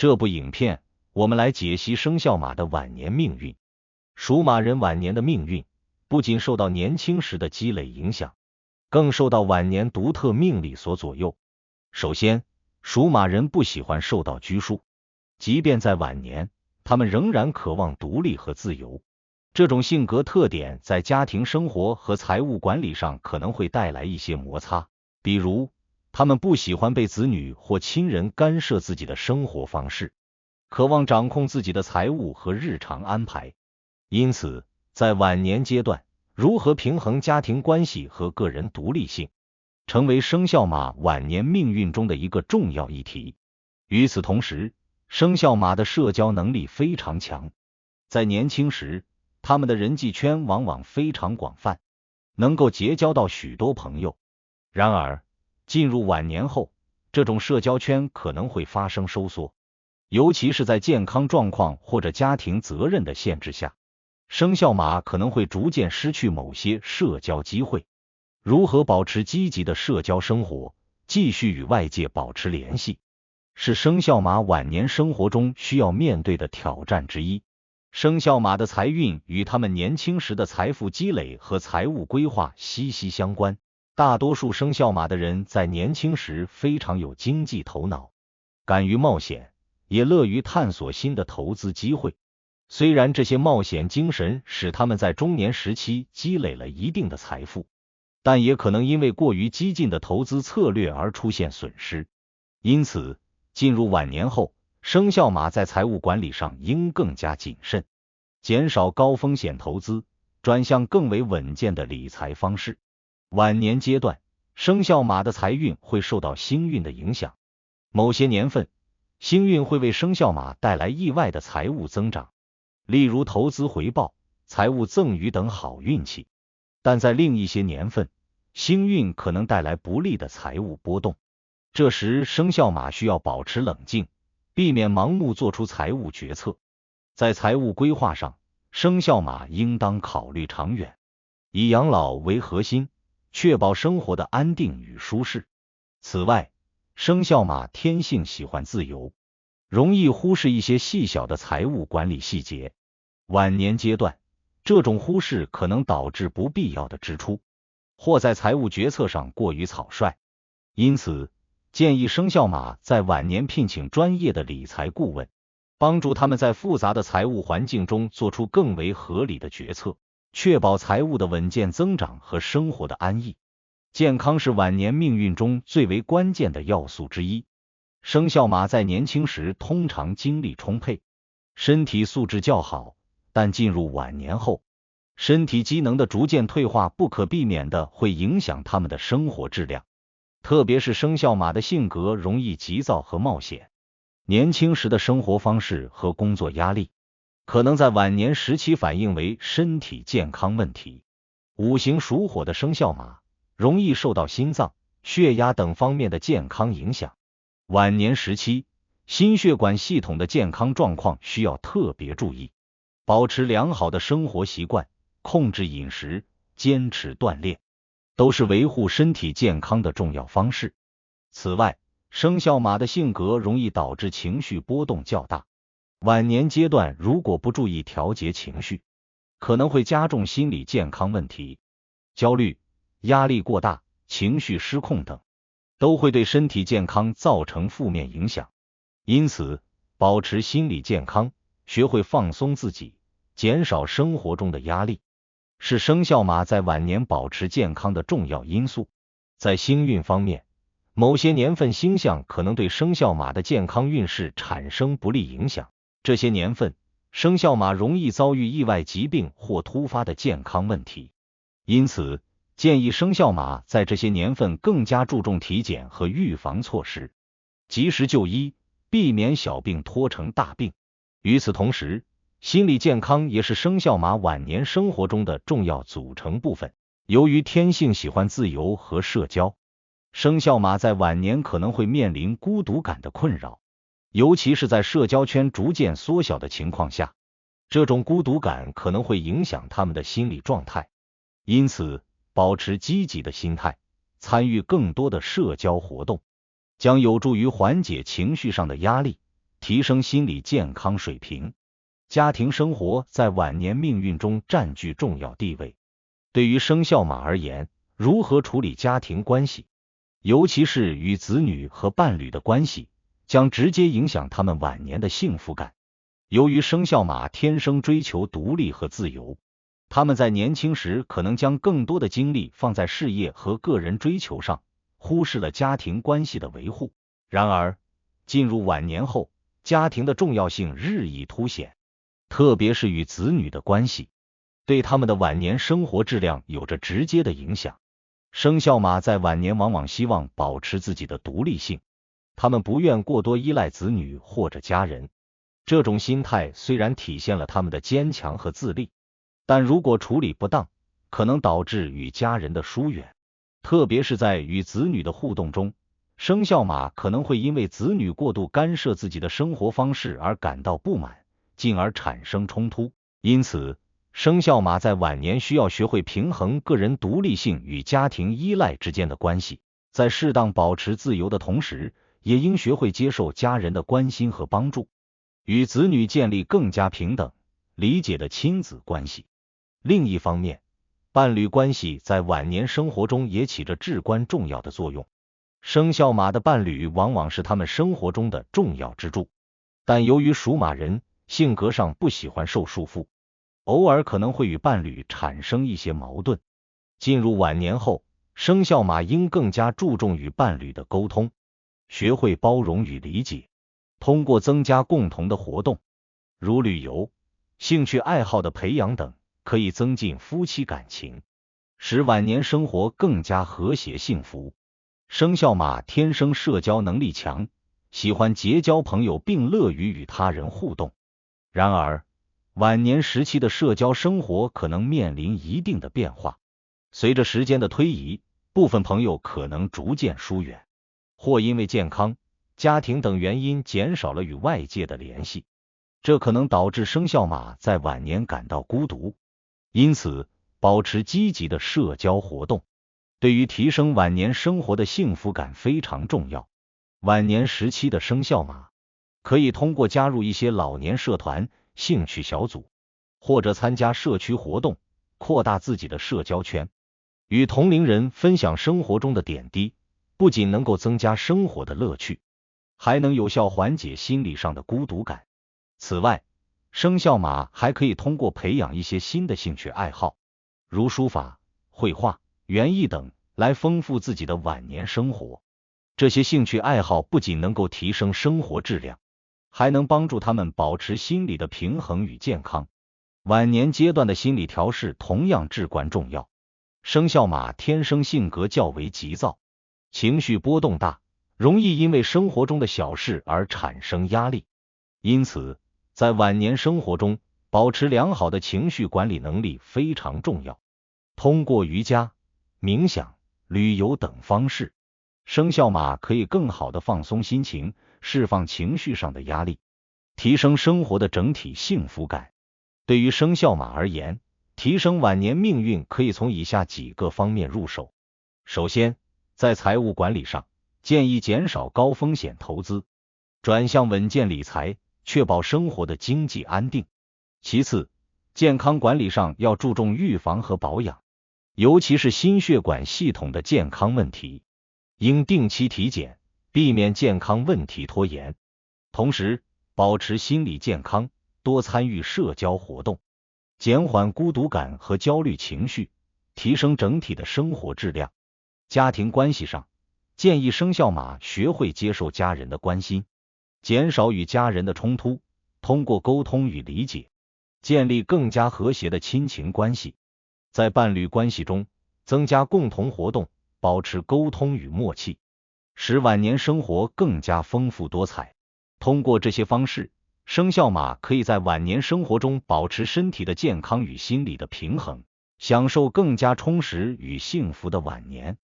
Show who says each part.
Speaker 1: 这部影片，我们来解析生肖马的晚年命运。属马人晚年的命运，不仅受到年轻时的积累影响，更受到晚年独特命理所左右。首先，属马人不喜欢受到拘束，即便在晚年，他们仍然渴望独立和自由。这种性格特点在家庭生活和财务管理上可能会带来一些摩擦，比如他们不喜欢被子女或亲人干涉自己的生活方式，渴望掌控自己的财务和日常安排。因此，在晚年阶段，如何平衡家庭关系和个人独立性，成为生肖马晚年命运中的一个重要议题。与此同时，生肖马的社交能力非常强，在年轻时，他们的人际圈往往非常广泛，能够结交到许多朋友。然而，进入晚年后，这种社交圈可能会发生收缩，尤其是在健康状况或者家庭责任的限制下，生肖马可能会逐渐失去某些社交机会。如何保持积极的社交生活，继续与外界保持联系，是生肖马晚年生活中需要面对的挑战之一。生肖马的财运与他们年轻时的财富积累和财务规划息息相关。大多数生肖马的人在年轻时非常有经济头脑，敢于冒险，也乐于探索新的投资机会。虽然这些冒险精神使他们在中年时期积累了一定的财富，但也可能因为过于激进的投资策略而出现损失。因此，进入晚年后，生肖马在财务管理上应更加谨慎，减少高风险投资，转向更为稳健的理财方式。晚年阶段，生肖马的财运会受到星运的影响，某些年份，星运会为生肖马带来意外的财务增长，例如投资回报、财务赠与等好运气。但在另一些年份，星运可能带来不利的财务波动，这时生肖马需要保持冷静，避免盲目做出财务决策。在财务规划上，生肖马应当考虑长远，以养老为核心，确保生活的安定与舒适。此外，生肖马天性喜欢自由，容易忽视一些细小的财务管理细节。晚年阶段，这种忽视可能导致不必要的支出，或在财务决策上过于草率。因此，建议生肖马在晚年聘请专业的理财顾问，帮助他们在复杂的财务环境中做出更为合理的决策，确保财务的稳健增长和生活的安逸。健康是晚年命运中最为关键的要素之一。生肖马在年轻时通常精力充沛，身体素质较好，但进入晚年后，身体机能的逐渐退化不可避免的会影响他们的生活质量。特别是生肖马的性格容易急躁和冒险，年轻时的生活方式和工作压力可能在晚年时期反映为身体健康问题。五行属火的生肖马容易受到心脏、血压等方面的健康影响。晚年时期，心血管系统的健康状况需要特别注意，保持良好的生活习惯，控制饮食，坚持锻炼，都是维护身体健康的重要方式。此外，生肖马的性格容易导致情绪波动较大，晚年阶段如果不注意调节情绪，可能会加重心理健康问题。焦虑、压力过大、情绪失控等都会对身体健康造成负面影响。因此，保持心理健康，学会放松自己，减少生活中的压力，是生肖马在晚年保持健康的重要因素。在星运方面，某些年份星象可能对生肖马的健康运势产生不利影响。这些年份，生肖马容易遭遇意外疾病或突发的健康问题，因此建议生肖马在这些年份更加注重体检和预防措施，及时就医，避免小病拖成大病。与此同时，心理健康也是生肖马晚年生活中的重要组成部分。由于天性喜欢自由和社交，生肖马在晚年可能会面临孤独感的困扰，尤其是在社交圈逐渐缩小的情况下，这种孤独感可能会影响他们的心理状态。因此，保持积极的心态，参与更多的社交活动，将有助于缓解情绪上的压力，提升心理健康水平。家庭生活在晚年命运中占据重要地位。对于生肖马而言，如何处理家庭关系，尤其是与子女和伴侣的关系，将直接影响他们晚年的幸福感。由于生肖马天生追求独立和自由，他们在年轻时可能将更多的精力放在事业和个人追求上，忽视了家庭关系的维护。然而，进入晚年后，家庭的重要性日益凸显，特别是与子女的关系，对他们的晚年生活质量有着直接的影响。生肖马在晚年往往希望保持自己的独立性，他们不愿过多依赖子女或者家人。这种心态虽然体现了他们的坚强和自立，但如果处理不当，可能导致与家人的疏远。特别是在与子女的互动中，生肖马可能会因为子女过度干涉自己的生活方式而感到不满，进而产生冲突。因此，生肖马在晚年需要学会平衡个人独立性与家庭依赖之间的关系，在适当保持自由的同时，也应学会接受家人的关心和帮助，与子女建立更加平等、理解的亲子关系。另一方面，伴侣关系在晚年生活中也起着至关重要的作用。生肖马的伴侣往往是他们生活中的重要支柱，但由于属马人性格上不喜欢受束缚，偶尔可能会与伴侣产生一些矛盾。进入晚年后，生肖马应更加注重与伴侣的沟通，学会包容与理解，通过增加共同的活动，如旅游、兴趣爱好的培养等，可以增进夫妻感情，使晚年生活更加和谐幸福。生肖马天生社交能力强，喜欢结交朋友并乐于与他人互动。然而，晚年时期的社交生活可能面临一定的变化。随着时间的推移，部分朋友可能逐渐疏远，或因为健康、家庭等原因减少了与外界的联系，这可能导致生肖马在晚年感到孤独。因此，保持积极的社交活动，对于提升晚年生活的幸福感非常重要。晚年时期的生肖马可以通过加入一些老年社团、兴趣小组，或者参加社区活动，扩大自己的社交圈，与同龄人分享生活中的点滴，不仅能够增加生活的乐趣，还能有效缓解心理上的孤独感。此外，生肖马还可以通过培养一些新的兴趣爱好，如书法、绘画、园艺等，来丰富自己的晚年生活。这些兴趣爱好不仅能够提升生活质量，还能帮助他们保持心理的平衡与健康。晚年阶段的心理调试同样至关重要。生肖马天生性格较为急躁，情绪波动大，容易因为生活中的小事而产生压力。因此，在晚年生活中，保持良好的情绪管理能力非常重要。通过瑜伽、冥想、旅游等方式，生肖马可以更好地放松心情，释放情绪上的压力，提升生活的整体幸福感。对于生肖马而言，提升晚年命运可以从以下几个方面入手。首先，在财务管理上，建议减少高风险投资，转向稳健理财，确保生活的经济安定。其次，健康管理上要注重预防和保养，尤其是心血管系统的健康问题，应定期体检，避免健康问题拖延。同时，保持心理健康，多参与社交活动，减缓孤独感和焦虑情绪，提升整体的生活质量。家庭关系上，建议生肖马学会接受家人的关心，减少与家人的冲突，通过沟通与理解，建立更加和谐的亲情关系。在伴侣关系中，增加共同活动，保持沟通与默契，使晚年生活更加丰富多彩。通过这些方式，生肖马可以在晚年生活中保持身体的健康与心理的平衡，享受更加充实与幸福的晚年。